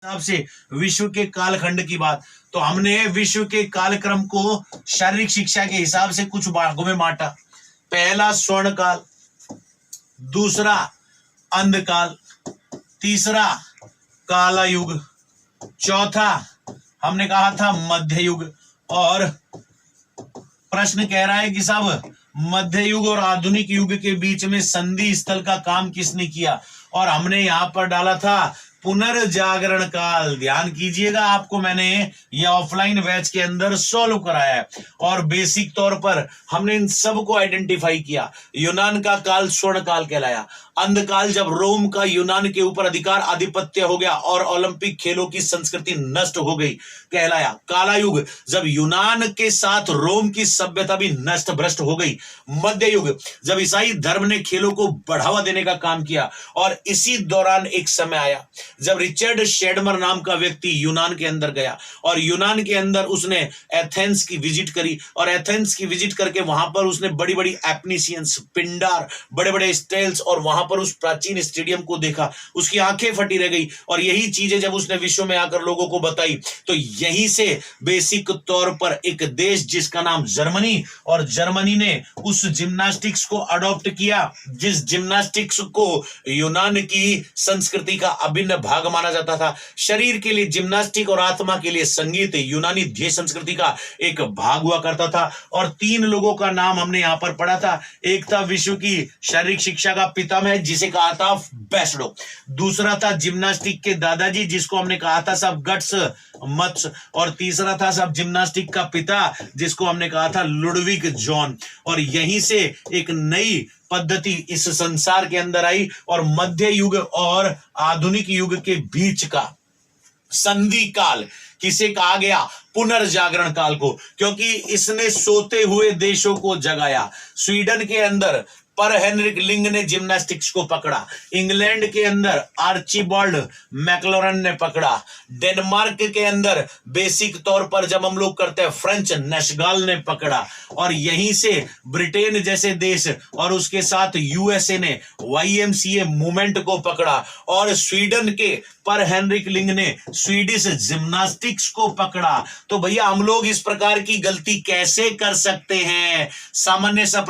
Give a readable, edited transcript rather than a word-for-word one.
हिसाब से विश्व के कालखंड की बात, तो हमने विश्व के कालक्रम को शारीरिक शिक्षा के हिसाब से कुछ भागों में बांटा। पहला स्वर्ण काल, दूसरा अंधकाल, तीसरा काला युग, चौथा हमने कहा था मध्य युग। और प्रश्न कह रहा है कि साहब मध्य युग और आधुनिक युग के बीच में संधि स्थल का काम किसने किया, और हमने यहां पर डाला था पुनर्जागरण काल। ध्यान कीजिएगा, आपको मैंने ये ऑफलाइन बैच के अंदर सॉल्व कराया है और बेसिक तौर पर हमने इन सब को आइडेंटिफाई किया। यूनान का काल स्वर्ण काल कहलाया। अंधकाल जब रोम का यूनान के ऊपर अधिकार आधिपत्य हो गया और ओलंपिक खेलों की संस्कृति नष्ट हो गई कहलाया। काला युग जब यूनान के साथ रोम की सभ्यता भी नष्ट भ्रष्ट हो गई। मध्य युग जब ईसाई धर्म ने खेलों को बढ़ावा देने का काम किया। और इसी दौरान एक समय आया जब रिचर्ड शेडमर नाम का व्यक्ति यूनान के अंदर गया और यूनान के अंदर उसने एथेंस की विजिट करी और एथेंस की विजिट करके वहां पर उसने बड़ी बड़ी एप्नीशियंस, पिंडार, बड़े बड़े स्टेल्स और वहां पर उस प्राचीन स्टेडियम को देखा। उसकी आंखें फटी रह गई और यही चीजें जब उसने विश्व में आकर लोगों को बताई तो यहीं से बेसिक तौर पर एक देश जिसका नाम जर्मनी, और जर्मनी ने उस जिम्नास्टिक्स को अडॉप्ट किया जिस जिम्नास्टिक्स को यूनान की संस्कृति का अभिन्न भाग माना जाता था। शरीर के लिए जिम्नास्टिक और आत्मा के लिए संगीत यूनानी ध्येय संस्कृति का एक भाग हुआ करता था। और तीन लोगों का नाम हमने यहां पर पढ़ा था। एक था विश्व की शारीरिक शिक्षा का पितामह जिसे कहा था बेस्डो, दूसरा था जिम्नास्टिक के दादाजी जिसको हमने कहा था सब गट्स मत्स, और तीसरा था सब जिम्नास्टिक का पिता जिसको हमने कहा था लुडविग जॉन। और यहीं से एक नई पद्धति इस संसार के अंदर आई और मध्य युग और आधुनिक युग के बीच का संधि काल किसे कहा गया? पुनर्जागरण काल को, क्योंकि इसने सोते हुए देशों को जगाया। स्वीडन के अंदर पर हेनरिक लिंग ने जिम्नास्टिक्स को पकड़ा, इंग्लैंड के अंदर आर्चिबाल्ड मैक्लोरन ने पकड़ा, डेनमार्क के अंदर बेसिक तौर पर जब हम लोग करते हैं फ्रेंच नेशगाल ने पकड़ा, और यहीं से ब्रिटेन जैसे देश और उसके साथ यूएसए ने YMCA मूवमेंट को पकड़ा, और स्वीडन के पर हेनरिक लिंग ने स्वीडिश जिम्नास्टिक्स को पकड़ा। तो भैया हम लोग इस प्रकार की गलती कैसे कर सकते हैं? सामान्य सा